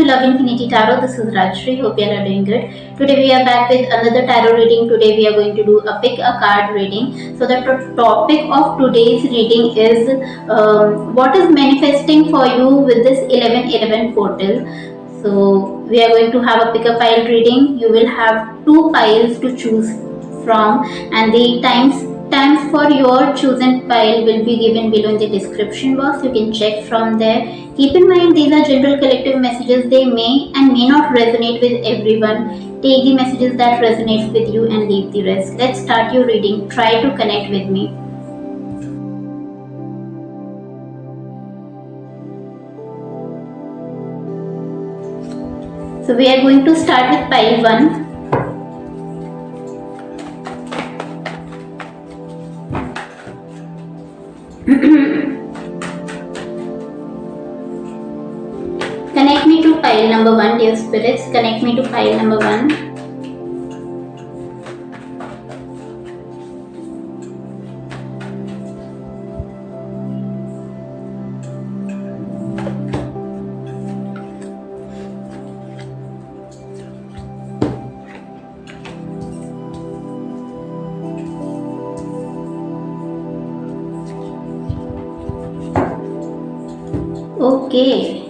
Love Infinity Tarot. This is Rajshri. Hope you are doing good. Today we are back with another tarot reading. Today we are going to do a pick a card reading. So the topic of today's reading is what is manifesting for you with this 1111 portal. So we are going to have a pick a pile reading. You will have two piles to choose from, and the times for your chosen pile will be given below in the description box. You can check from there. Keep in mind these are general collective messages. They may and may not resonate with everyone. Take the messages that resonates with you and leave the rest. Let's start your reading. Try to connect with me. So we are going to start with pile 1. Connect me to pile number 1, dear spirits. Connect me to pile number 1. Okay.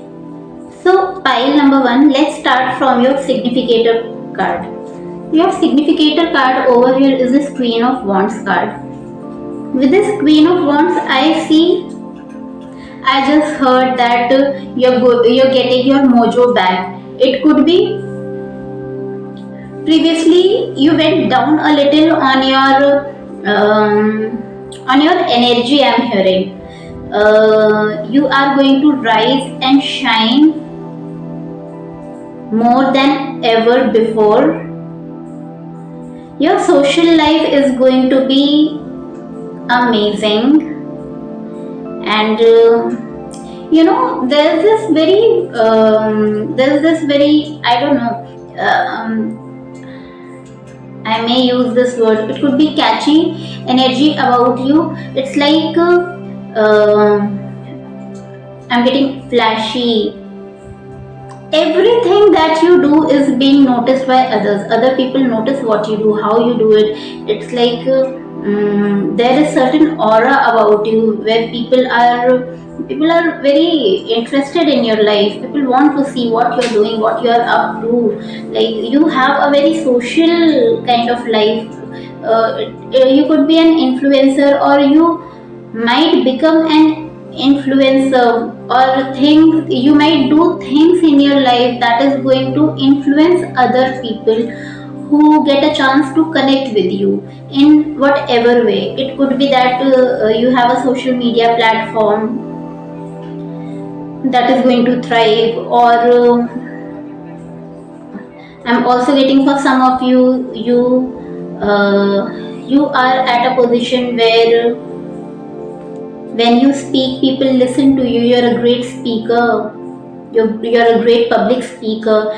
So pile number 1, let's start from your significator card. Your significator card over here is this Queen of Wands card. With this Queen of Wands, I just heard that you're getting your mojo back. It could be previously you went down a little on your energy. I'm hearing you are going to rise and shine more than ever before. Your social life is going to be amazing, and there's this very I don't know, I may use this word, it could be catchy energy about you. It's like I'm getting flashy. Everything that you do is being noticed by others. Other people notice what you do, how you do it. It's like there is certain aura about you where people are very interested in your life. People want to see what you're doing, what you're up to. Like you have a very social kind of life. You could be an influencer, or you might become an influencer, or you might do things in your life that is going to influence other people who get a chance to connect with you in whatever way. It could be that you have a social media platform that is going to thrive, or I'm also getting for some of you are at a position where when you speak, people listen to you. You're a great speaker. You're a great public speaker.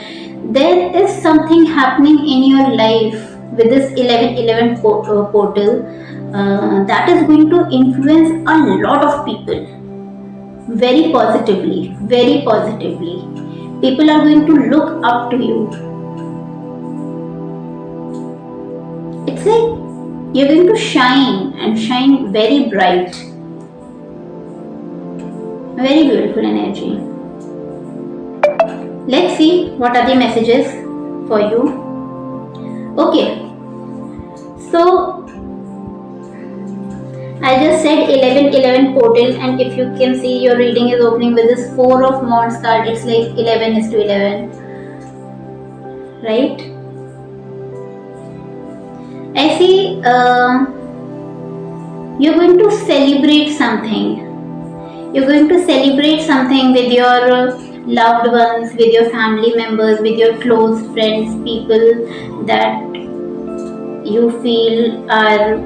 There is something happening in your life with this 1111 portal that is going to influence a lot of people very positively. Very positively. People are going to look up to you. It's like you're going to shine, and shine very bright. Very beautiful energy. Let's see what are the messages for you. Okay, so I just said 1111 portal, and if you can see, your reading is opening with this 4 of Wands card. It's like 11 is to 11, right? I see you're going to celebrate something. You're going to celebrate something with your loved ones, with your family members, with your close friends, people that you feel are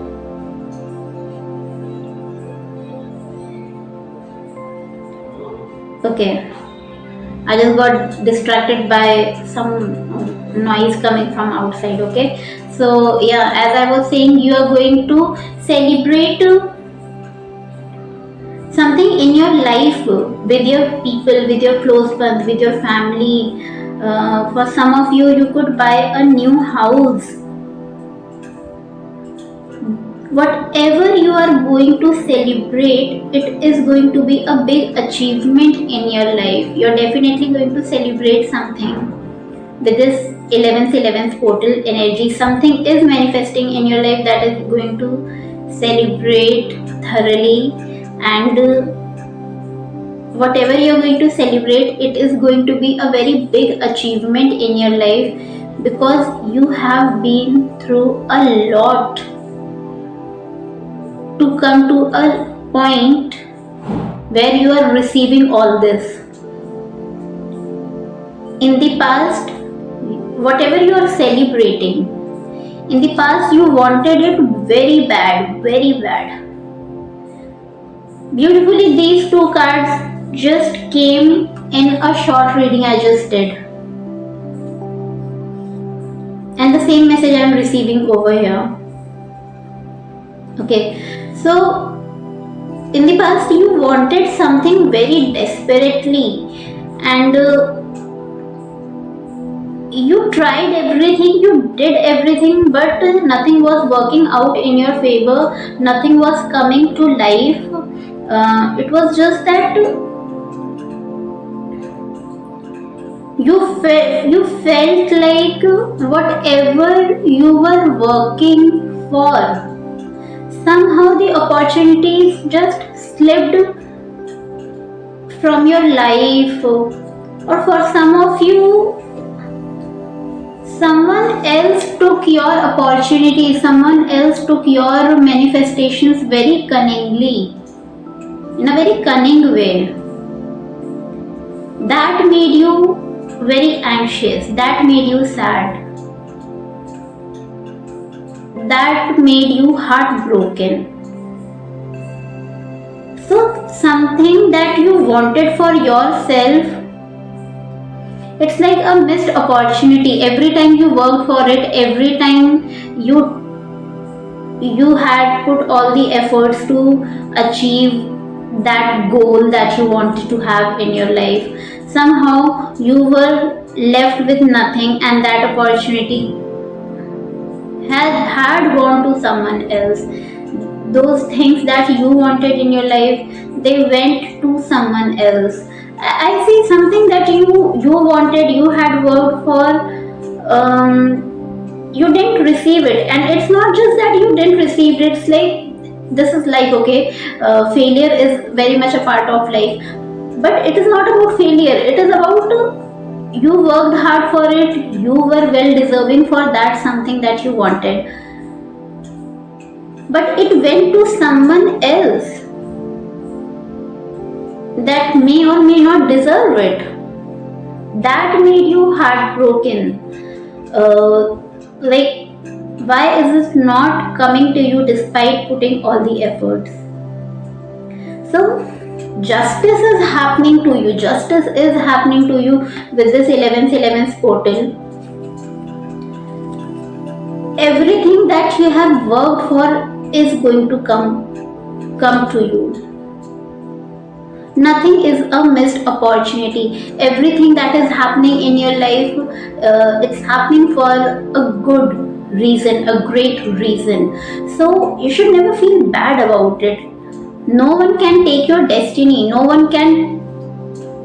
okay. I just got distracted by some noise coming from outside. Okay, so yeah, as I was saying, you are going to celebrate something in your life with your people, with your close ones, with your family. For some of you, you could buy a new house. Whatever you are going to celebrate, it is going to be a big achievement in your life. You're definitely going to celebrate something with this 11th portal energy. Something is manifesting in your life that is going to celebrate thoroughly, and whatever you're going to celebrate, it is going to be a very big achievement in your life, because you have been through a lot to come to a point where you are receiving all this. In the past, whatever you are celebrating, in the past you wanted it very bad, very bad. Beautifully, these two cards just came in a short reading I just did. And the same message I am receiving over here. Okay, so in the past you wanted something very desperately, and you tried everything, you did everything, but nothing was working out in your favor, nothing was coming to life. It was just that you felt like whatever you were working for, somehow the opportunities just slipped from your life. Or for some of you, someone else took your opportunity, someone else took your manifestations very cunningly, in a very cunning way. That made you very anxious, that made you sad, that made you heartbroken. So something that you wanted for yourself, it's like a missed opportunity. Every time you worked for it, every time you had put all the efforts to achieve that goal that you wanted to have in your life, somehow you were left with nothing, and that opportunity had gone to someone else. Those things that you wanted in your life, they went to someone else. I see something that you wanted, you had worked for, you didn't receive it. And it's not just that you didn't receive it, it's like, this is life, okay? Failure is very much a part of life, but it is not about failure. It is about you worked hard for it, you were well deserving for that something that you wanted, but it went to someone else that may or may not deserve it. That made you heartbroken. Like, why is it not coming to you despite putting all the efforts? So justice is happening to you, justice is happening to you with this 11th portal. Everything that you have worked for is going to come to you. Nothing is a missed opportunity. Everything that is happening in your life, it's happening for a good reason, a great reason. So you should never feel bad about it. No one can take your destiny. No one can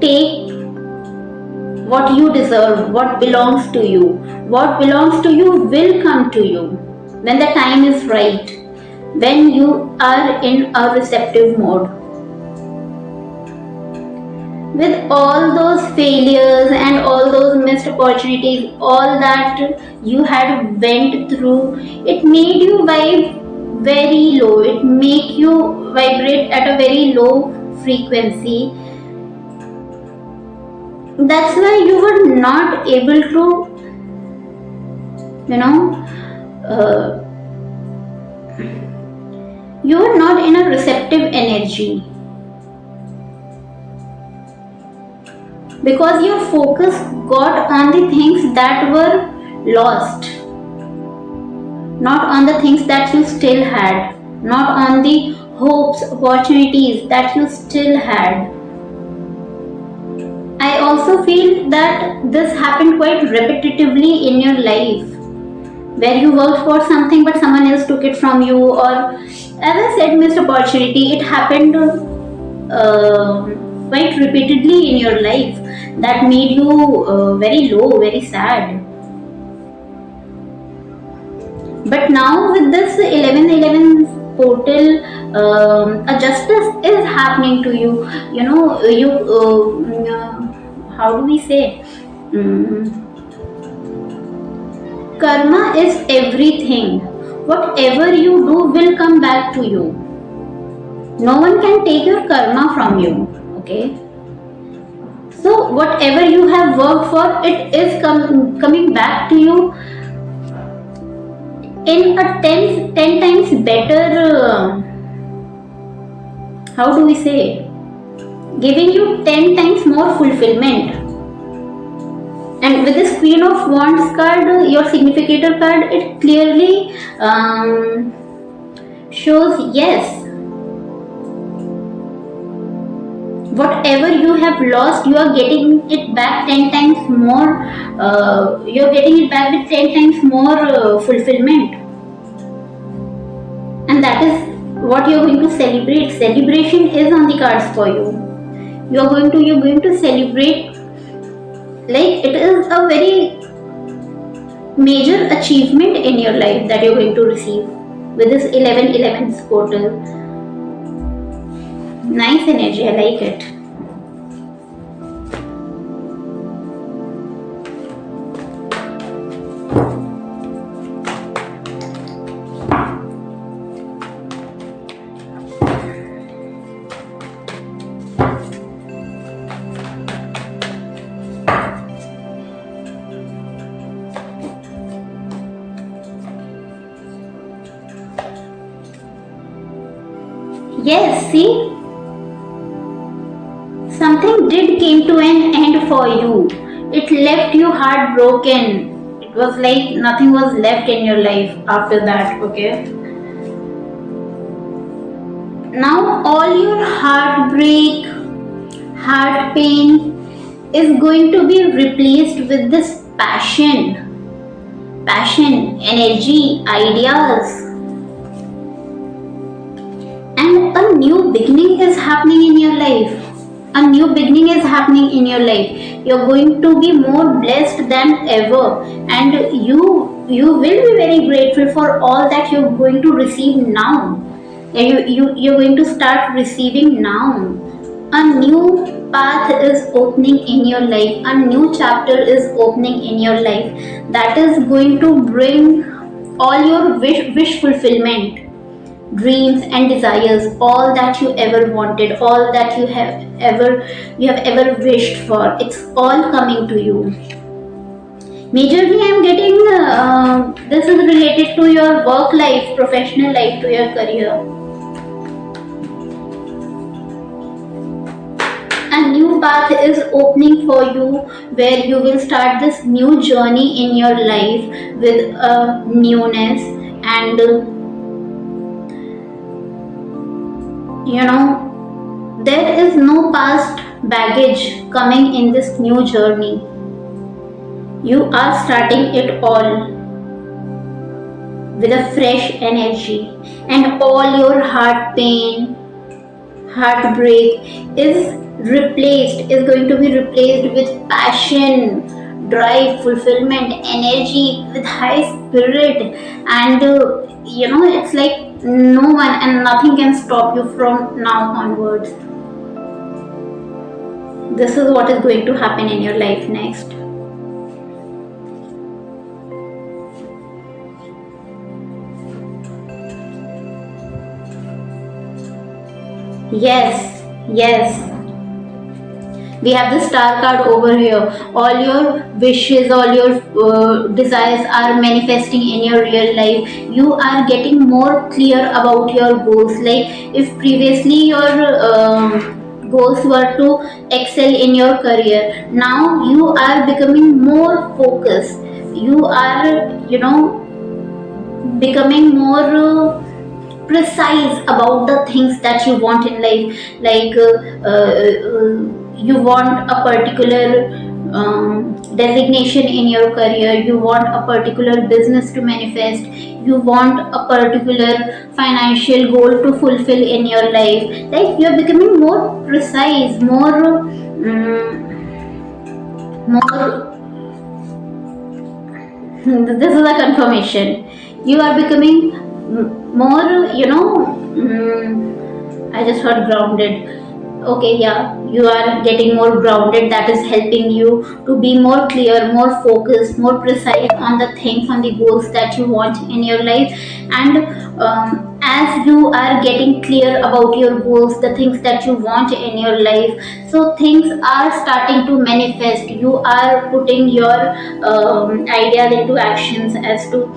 take what you deserve, what belongs to you. What belongs to you will come to you when the time is right, when you are in a receptive mode. With all those failures and all those missed opportunities, all that you had went through, it made you vibe very low. It make you vibrate at a very low frequency. That's why you were not able to, you were not in a receptive energy, because your focus got on the things that were lost, not on the things that you still had, not on the hopes, opportunities that you still had. I also feel that this happened quite repetitively in your life, where you worked for something but someone else took it from you, or as I said, missed opportunity. It happened quite repeatedly in your life, that made you very low, very sad. But now with this 1111 portal, a justice is happening to you. You know, how do we say? Mm, Karma is everything. Whatever you do will come back to you. No one can take your karma from you. Okay. So whatever you have worked for, it is coming back to you in a 10 times better. How do we say? Giving you 10 times more fulfillment. And with this Queen of Wands card, your significator card, it clearly shows yes. Whatever you have lost, you are getting it back 10 times more. You're getting it back with 10 times more fulfillment. And that is what you're going to celebrate. Celebration is on the cards for you. You're going to celebrate, like it is a very major achievement in your life that you're going to receive with this 1111 portal. Nice energy, I like it. Yes, see, something did came to an end for you. It left you heartbroken. It was like nothing was left in your life after that, okay? Now all your heartbreak, heart pain is going to be replaced with this passion, energy, ideas. And a new beginning is happening in your life. A new beginning is happening in your life. You're going to be more blessed than ever, and you will be very grateful for all that you're going to receive now. You're going to start receiving now. A new path is opening in your life. A new chapter is opening in your life. That is going to bring all your wish fulfillment, dreams and desires, all that you ever wanted, all that you have ever wished for. It's all coming to you. Majorly, I'm getting this is related to your work life, professional life, to your career. A new path is opening for you, where you will start this new journey in your life with newness, and there is no past baggage coming in this new journey. You are starting it all with a fresh energy, and all your heart pain, heartbreak is going to be replaced with passion, drive, fulfillment, energy, with high spirit, and it's like no one and nothing can stop you from now onwards. This is what is going to happen in your life next. Yes. We have the star card over here. All your wishes, all your desires are manifesting in your real life. You are getting more clear about your goals. Like if previously your goals were to excel in your career, now you are becoming more focused. You are, becoming more precise about the things that you want in life. Like you want a particular designation in your career, you want a particular business to manifest, you want a particular financial goal to fulfill in your life. Like you're becoming more precise, more this is a confirmation. You are becoming more, I just heard grounded. Okay, yeah, you are getting more grounded. That is helping you to be more clear, more focused, more precise on the things, on the goals that you want in your life. And as you are getting clear about your goals, the things that you want in your life, so things are starting to manifest. You are putting your ideas into actions as to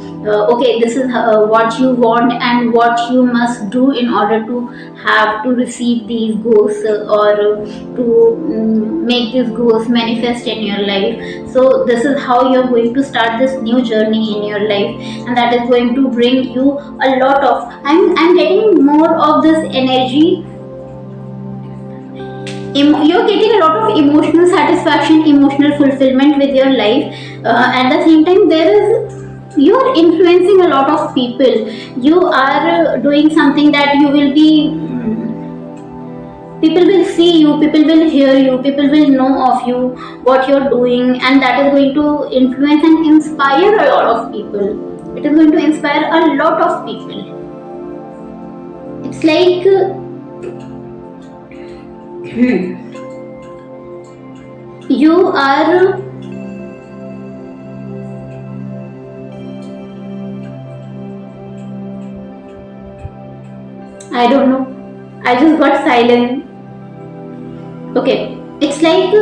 okay, this is what you want and what you must do in order to have to receive these goals, or to make these goals manifest in your life. So this is how you're going to start this new journey in your life, and that is going to bring you a lot of, I'm getting more of this energy. You're getting a lot of emotional satisfaction, emotional fulfillment with your life. At the same time, you're influencing a lot of people. You are doing something that you will be, people will see you, people will hear you, people will know of you, what you're doing, and that is going to influence and inspire a lot of people. It is going to inspire a lot of people. It's like you are, I don't know, I just got silent. Okay, it's like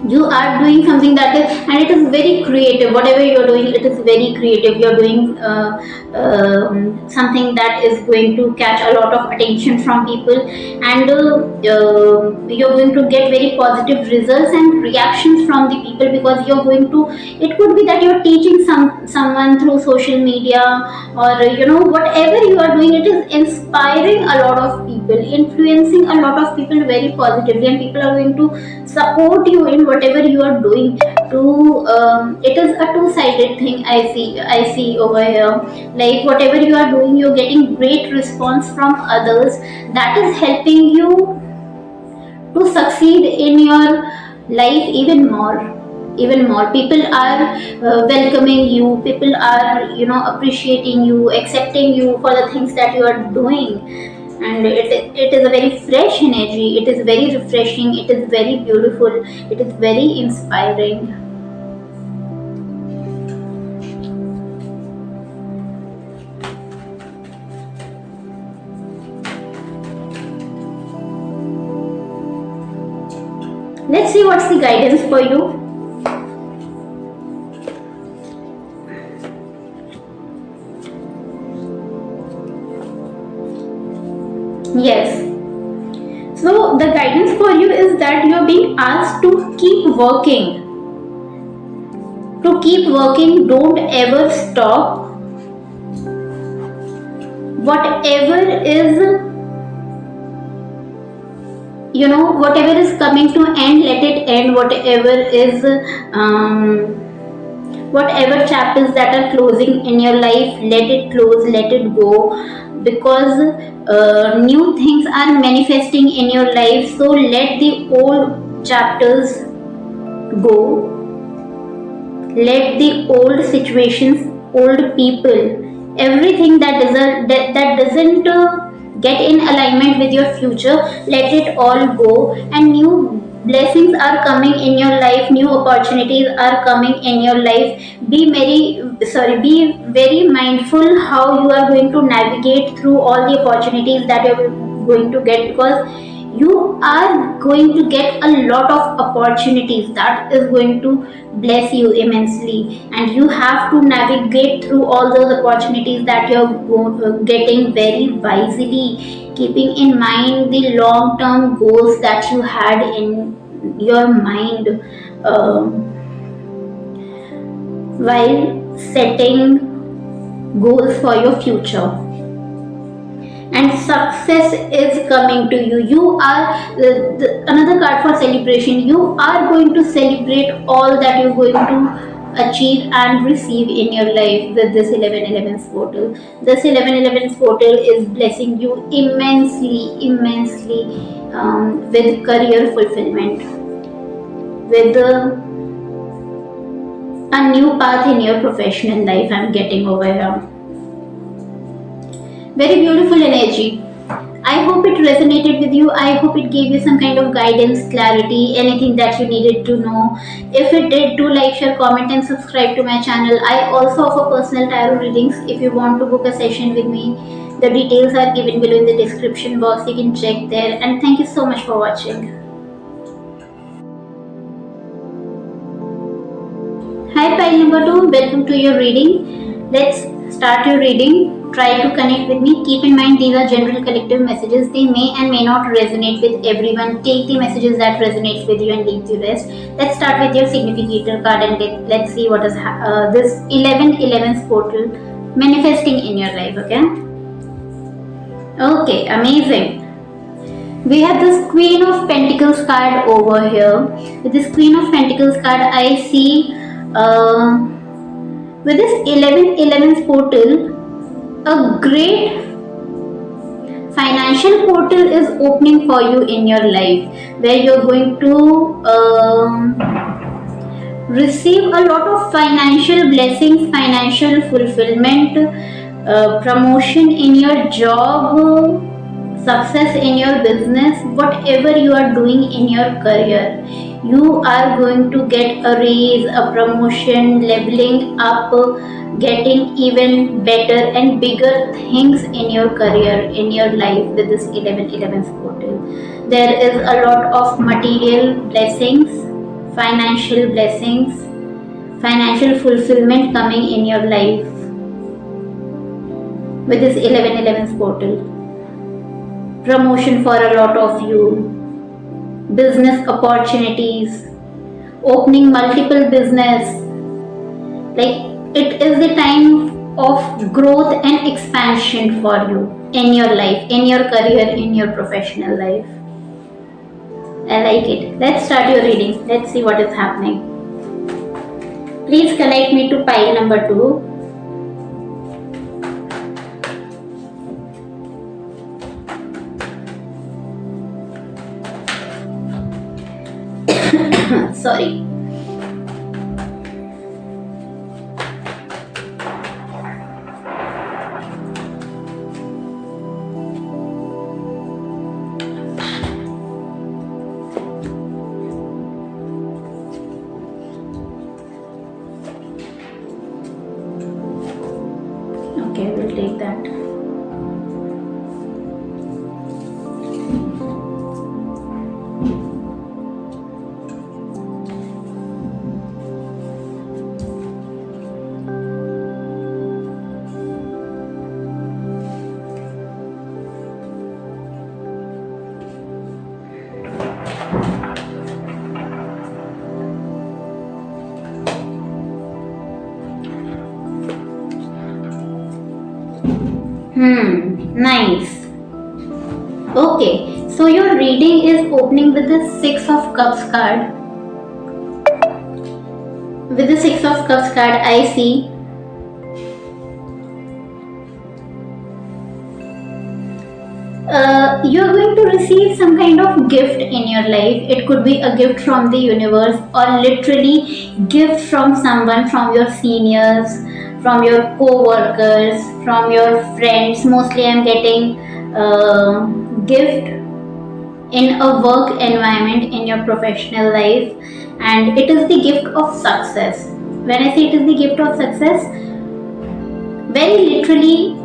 you are doing something that is, and it is very creative. Whatever you're doing, it is very creative. You're doing something that is going to catch a lot of attention from people, and you're going to get very positive results and reactions from the people, because you're going to, it could be that you're teaching someone through social media, or whatever you are doing, it is inspiring a lot of people, influencing a lot of people very positively, and people are going to support you in whatever you are doing. To it is a two-sided thing. I see over here. Like whatever you are doing, you're getting great response from others. That is helping you to succeed in your life even more. People are welcoming you, people are appreciating you, accepting you for the things that you are doing. And it is a very fresh energy, it is very refreshing, it is very beautiful, it is very inspiring. Let's see what's the guidance for you. Yes. So the guidance for you is that you're being asked to keep working. To keep working, don't ever stop. Whatever is, whatever is coming to end, let it end. Whatever is, whatever chapters that are closing in your life, let it close, let it go, because new things are manifesting in your life. So let the old chapters go, let the old situations, old people, everything that doesn't get in alignment with your future, let it all go, and new blessings are coming in your life, new opportunities are coming in your life. Be very mindful how you are going to navigate through all the opportunities that you're going to get, because you are going to get a lot of opportunities that is going to bless you immensely, and you have to navigate through all those opportunities that you're getting very wisely, keeping in mind the long term goals that you had in your mind, while setting goals for your future. and success is coming to you. You are another card for celebration. You are going to celebrate all that you're going to achieve and receive in your life with this 1111 portal. This 1111 portal is blessing you immensely with career fulfillment, with a new path in your professional life. I'm getting over here. Very beautiful energy. I hope it resonated with you. I hope it gave you some kind of guidance, clarity, anything that you needed to know. If it did, do like, share, comment, and subscribe to my channel. I also offer personal tarot readings if you want to book a session with me. The details are given below in the description box. You can check there. And thank you so much for watching. Hi, pile number 2. Welcome to your reading. Let's start your reading. Try to connect with me. Keep in mind these are general collective messages. They may and may not resonate with everyone. Take the messages that resonates with you and leave the rest. Let's start with your significator card and let's see what is this 1111 portal manifesting in your life. Okay, amazing. We have this Queen of Pentacles card over here. With this Queen of Pentacles card, I see with this 1111 portal, a great financial portal is opening for you in your life, where you're going to receive a lot of financial blessings, financial fulfillment, promotion in your job, success in your business, whatever you are doing in your career. You are going to get a raise, a promotion, leveling up, getting even better and bigger things in your career, in your life with this 1111 portal. There is a lot of material blessings, financial blessings, financial fulfillment coming in your life with this 1111 portal. Promotion for a lot of you, business opportunities, opening multiple business. Like, it is the time of growth and expansion for you in your life, in your career, in your professional life. I like it. Let's start your reading. Let's see what is happening. Please connect me to pile number 2. Sorry. Okay, we'll take that. Nice. Okay, so your reading is opening with the 6 of Cups card. With the 6 of Cups card, I see you're going to receive some kind of gift in your life. It could be a gift from the universe, or literally gift from someone, from your seniors, from your co-workers, from your friends. Mostly I'm getting gift in a work environment, in your professional life, and it is the gift of success. When I say it is the gift of success, very literally,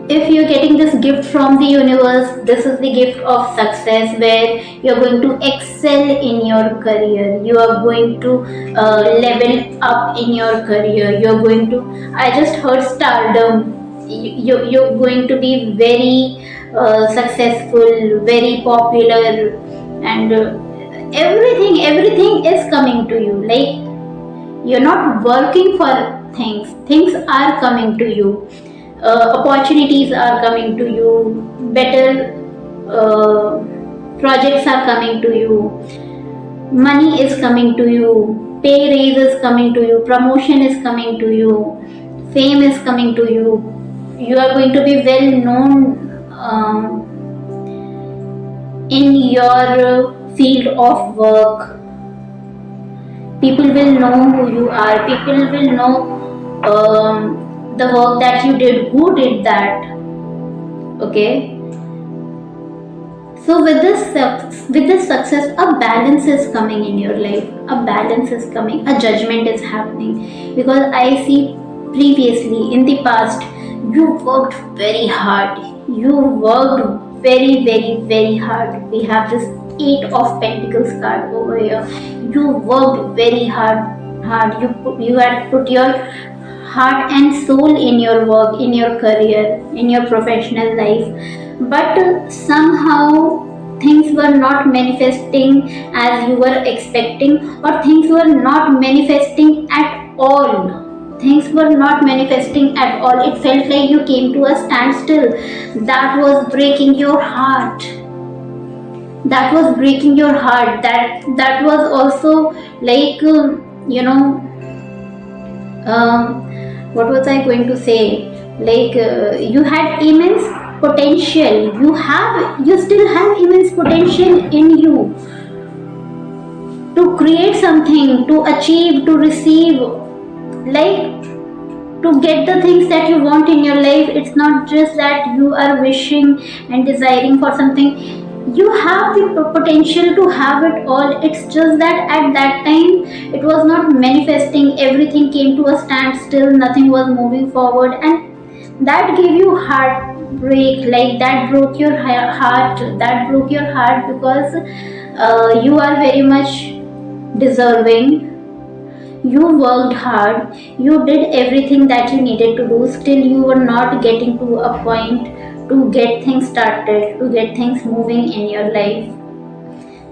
if you're getting this gift from the universe, this is the gift of success, where you're going to excel in your career. You are going to level up in your career. You're going to, I just heard stardom. You're going to be very successful, very popular, and everything is coming to you. Like, you're not working for things are coming to you. opportunities are coming to you, better uh, projects are coming to you, money is coming to you, pay raise is coming to you, promotion is coming to you, fame is coming to you. You are going to be well known in your field of work. People will know who you are, people will know the work that you did, who did that. Okay, so with this success, a balance is coming in your life, a balance is coming, a judgment is happening. Because I see previously in the past, you worked very hard, you worked very hard. We have this eight of pentacles card over here. You worked very hard. You had put your heart and soul in your work, in your career, in your professional life, but somehow things were not manifesting as you were expecting, or things were not manifesting at all. Things were not manifesting at all. It felt like you came to a standstill. That was breaking your heart. That was breaking your heart. That was also like what was I going to say? Like you had immense potential. You still have immense potential in you to create something, to achieve, to receive, like to get the things that you want in your life. It's not just that you are wishing and desiring for something. You have the potential to have it all. It's just that at that time it was not manifesting. Everything came to a standstill, nothing was moving forward, and that gave you heartbreak. Like that broke your heart. That broke your heart because you are very much deserving. You worked hard, you did everything that you needed to do, still you were not getting to a point to get things started, to get things moving in your life.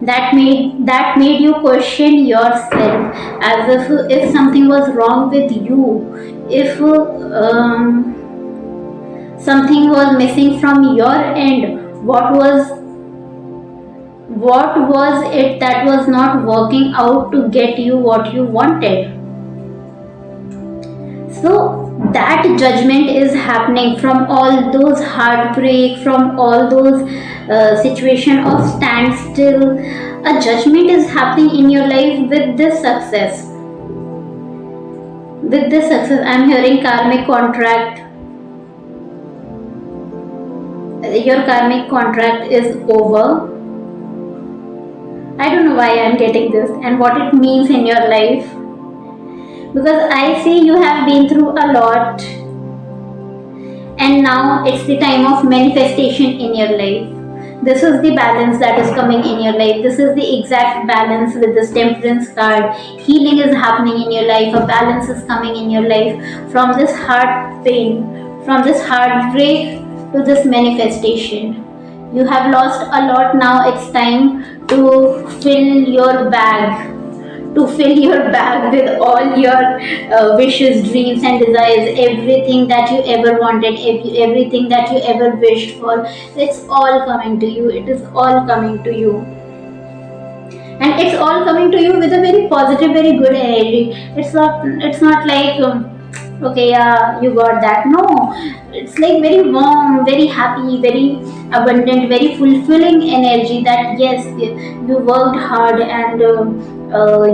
That made you question yourself, as if something was wrong with you, if something was missing from your end. What was it that was not working out to get you what you wanted? So that judgment is happening from all those heartbreak, from all those situation of standstill. A judgment is happening in your life with this success. With this success, I'm hearing karmic contract. Your karmic contract is over. I don't know why I'm getting this and what it means in your life, because I see you have been through a lot, and now it's the time of manifestation in your life. This is the balance that is coming in your life. This is the exact balance with this temperance card. Healing is happening in your life. A balance is coming in your life from this heart pain, from this heartbreak to this manifestation. You have lost a lot. Now it's time to fill your bag, to fill your bag with all your wishes, dreams, and desires. Everything that you ever wanted, everything that you ever wished for, it's all coming to you. It is all coming to you. And it's all coming to you with a very positive, very good energy. It's not like okay, yeah, you got that. No, it's like very warm, very happy, very abundant, very fulfilling energy, that yes, you worked hard, and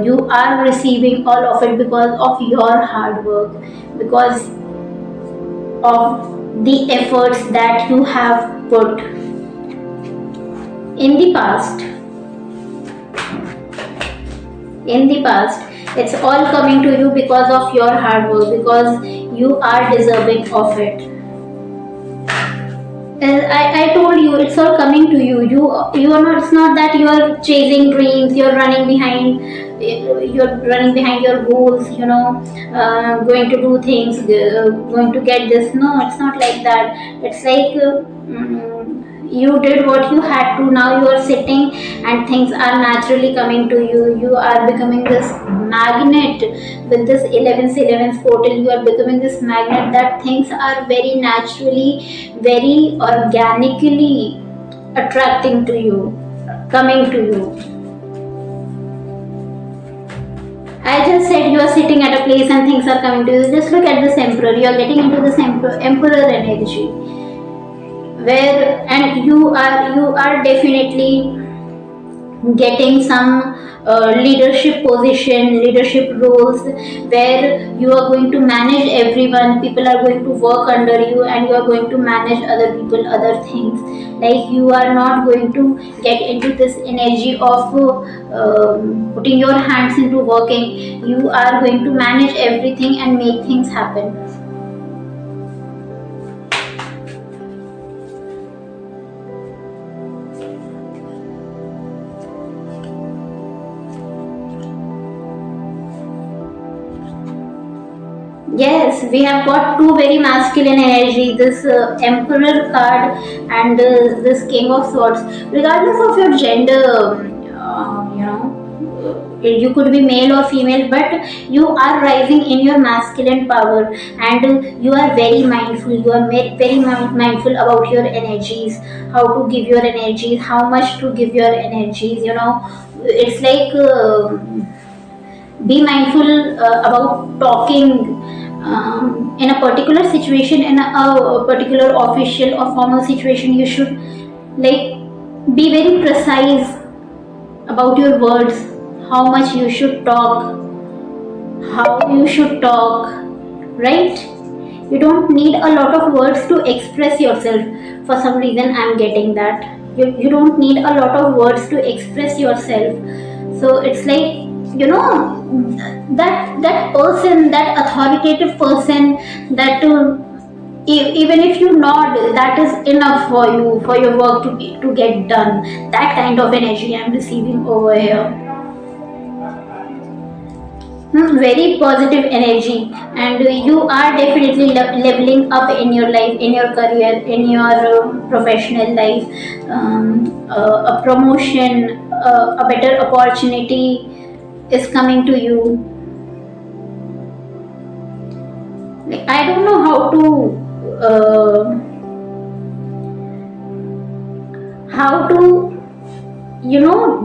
you are receiving all of it because of your hard work, because of the efforts that you have put in the past. In the past, it's all coming to you because of your hard work, because you are deserving of it. And I told you, it's all coming to you. You are not. It's not that you are chasing dreams. You're running behind. You're running behind your goals. Going to do things. Going to get this. No, it's not like that. It's like you did what you had to. Now you are sitting and things are naturally coming to you. You are becoming this magnet with this 11th portal. You are becoming this magnet that things are very naturally, very organically attracting to you, coming to you. I just said you are sitting at a place and things are coming to you. Just look at this emperor. You are getting into this emperor energy, where and you are definitely getting some leadership position, leadership roles, where you are going to manage everyone. People are going to work under you, and you are going to manage other people, other things. Like, you are not going to get into this energy of putting your hands into working. You are going to manage everything and make things happen. Yes, we have got two very masculine energy, this Emperor card and this King of Swords. Regardless of your gender, you could be male or female, but you are rising in your masculine power, and you are very mindful. You are very mindful about your energies, how to give your energies, how much to give your energies. It's like. Be mindful about talking in a particular situation, in a particular official or formal situation. You should, like, be very precise about your words, how much you should talk, how you should talk, right? You don't need a lot of words to express yourself. For some reason, I'm getting that you don't need a lot of words to express yourself. So it's like, that person, that authoritative person, that even if you nod, that is enough for you, for your work to get done. That kind of energy I'm receiving over here. Very positive energy, and you are definitely leveling up in your life, in your career, in your professional life. A promotion, a better opportunity is coming to you. Like, I don't know how to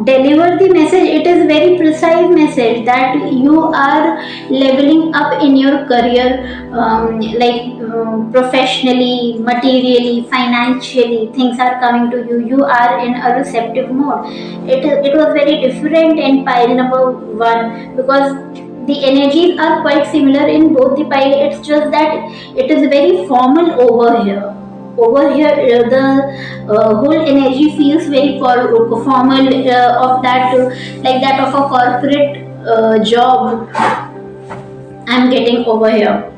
deliver the message. It is very precise message that you are leveling up in your career, like, professionally, materially, financially. Things are coming to you. You are in a receptive mode. It was very different in pile number 1, because the energies are quite similar in both the pile. It's just that it is very formal over here. Over here, the whole energy feels very formal, of that, like that of a corporate job I'm getting over here.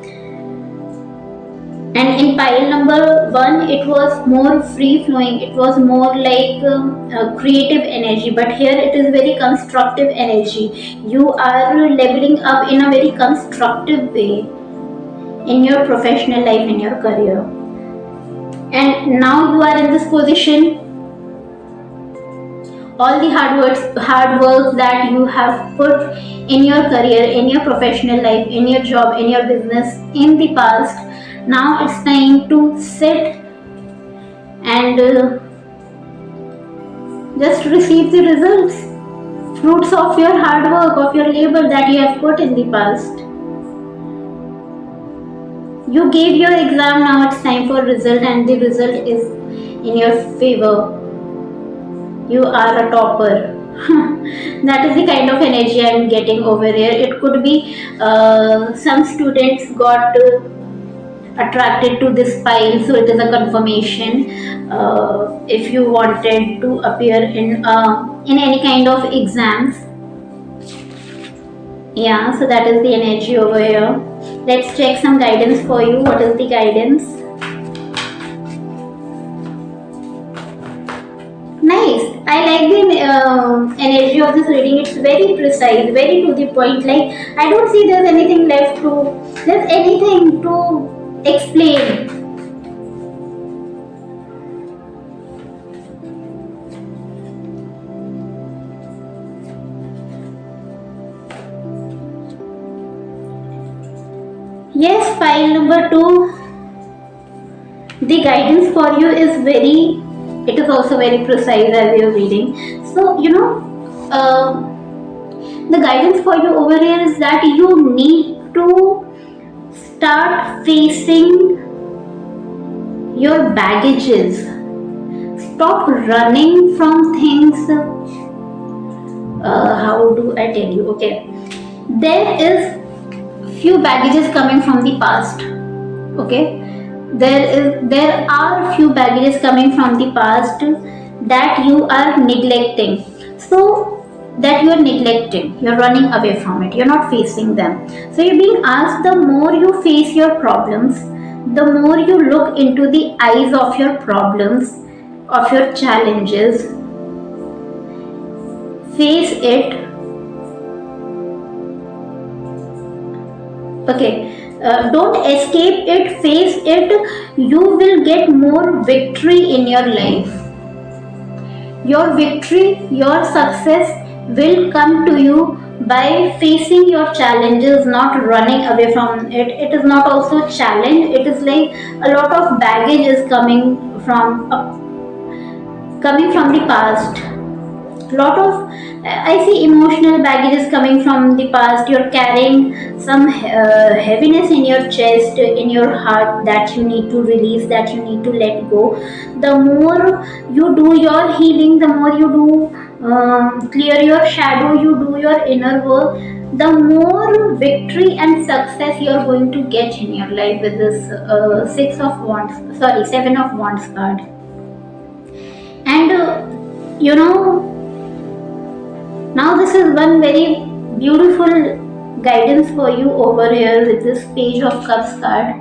And in pile number 1, it was more free flowing, it was more like creative energy, but here it is very constructive energy. You are leveling up in a very constructive way in your professional life, in your career. And now you are in this position. All the hard work that you have put in your career, in your professional life, in your job, in your business in the past, now it's time to sit and just receive the results, fruits of your hard work, of your labor that you have put in the past. You gave your exam, now it's time for result, and the result is in your favor. You are a topper. That is the kind of energy I'm getting over here. It could be some students got attracted to this pile, so it is a confirmation. If you wanted to appear in any kind of exams, yeah, so that is the energy over here. Let's check some guidance for you. What is the guidance? Nice. I like the energy of this reading. It's very precise, very to the point. Like, I don't see there's anything there's anything to explain. Yes, pile number two, the guidance for you is very, it is also very precise as you're reading. So, uh, the guidance for you over here is that you need to start facing your baggages. Stop running from things. How do I tell you? Okay, there is few baggages coming from the past. Okay, there are few baggages coming from the past that you are neglecting. So that you are neglecting, you're running away from it, you're not facing them. So you're being asked, the more you face your problems, the more you look into the eyes of your problems, of your challenges, face it. Okay, don't escape it, face it. You will get more victory in your life. Your victory, your success will come to you by facing your challenges, not running away from it. It is not also challenge, it is like a lot of baggage is coming from the past. Lot of, I see emotional baggages coming from the past. You're carrying some heaviness in your chest, in your heart, that you need to release, that you need to let go. The more you do your healing, the more you do clear your shadow, you do your inner work, the more victory and success you're going to get in your life with this six of wands, sorry, seven of wands card. And you know now, this is one very beautiful guidance for you over here with this Page of Cups card.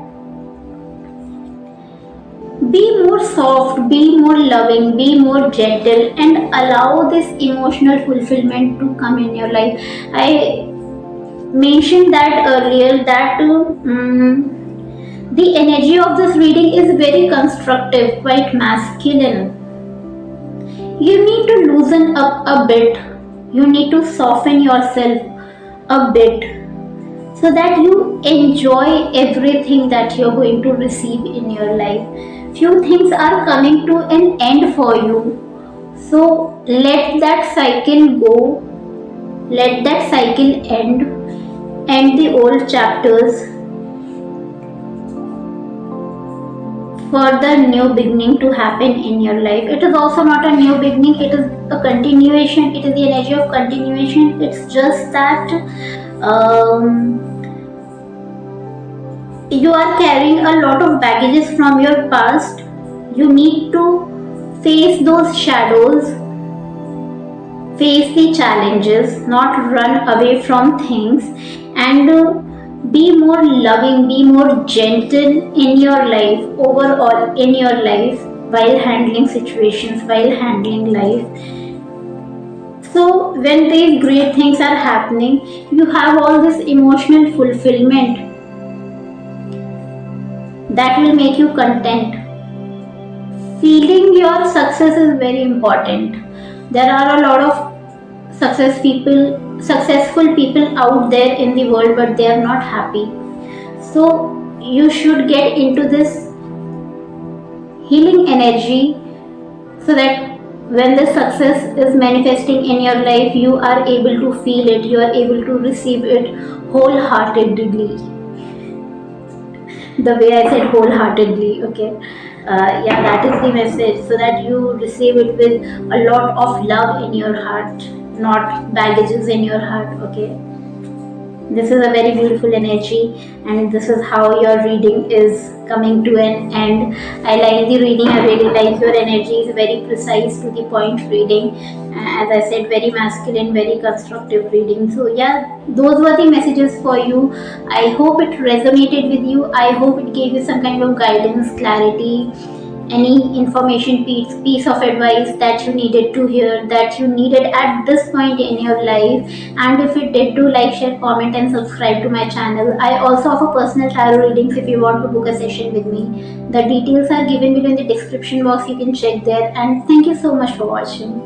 Be more soft, be more loving, be more gentle, and allow this emotional fulfillment to come in your life. I mentioned that earlier that the energy of this reading is very constructive, quite masculine. You need to loosen up a bit, you need to soften yourself a bit so that you enjoy everything that you're going to receive in your life. Few things are coming to an end for you, so let that cycle go, let that cycle end the old chapters for the new beginning to happen in your life. It is also not a new beginning, it is a continuation, it is the energy of continuation. It's just that you are carrying a lot of baggages from your past. You need to face those shadows, face the challenges, not run away from things, and be more loving, be more gentle in your life, overall in your life, while handling situations, while handling life. So, when these great things are happening, you have all this emotional fulfillment that will make you content. Feeling your success is very important. There are a lot of successful people out there in the world, but they are not happy. So you should get into this healing energy, so that when the success is manifesting in your life, you are able to feel it, you are able to receive it wholeheartedly. The way I said wholeheartedly, okay. Yeah, that is the message, so that you receive it with a lot of love in your heart, not baggages in your heart, okay. This is a very beautiful energy, and this is how your reading is coming to an end. I like the reading, I really like your energy, is very precise to the point reading. As I said, very masculine, very constructive reading. So yeah, those were the messages for you. I hope it resonated with you, I hope it gave you some kind of guidance, clarity, any information, piece of advice that you needed to hear, that you needed at this point in your life. And if it did, do like, share, comment, and subscribe to my channel. I also offer personal tarot readings if you want to book a session with me. The details are given below in the description box, you can check there. And thank you so much for watching.